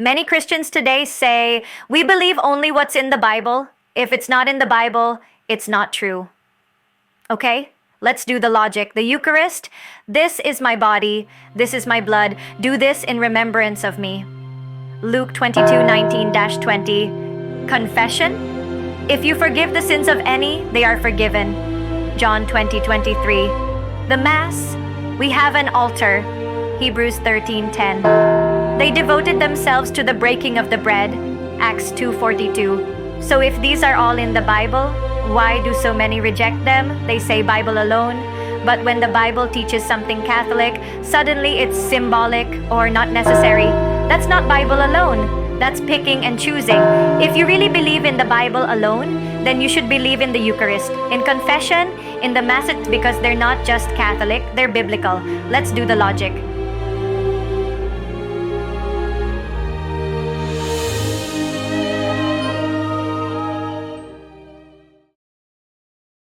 Many Christians today say, we believe only what's in the Bible. If it's not in the Bible, it's not true. Okay? Let's do the logic. The Eucharist, this is my body, this is my blood. Do this in remembrance of me. Luke 22:19-20. Confession? If you forgive the sins of any, they are forgiven. John 20:23. The Mass, we have an altar. Hebrews 13:10. They devoted themselves to the breaking of the bread. Acts 2:42. So if these are all in the Bible, why do so many reject them? They say Bible alone. But when the Bible teaches something Catholic, suddenly it's symbolic or not necessary. That's not Bible alone. That's picking and choosing. If you really believe in the Bible alone, then you should believe in the Eucharist, in confession, in the Mass, because they're not just Catholic, they're biblical. Let's do the logic.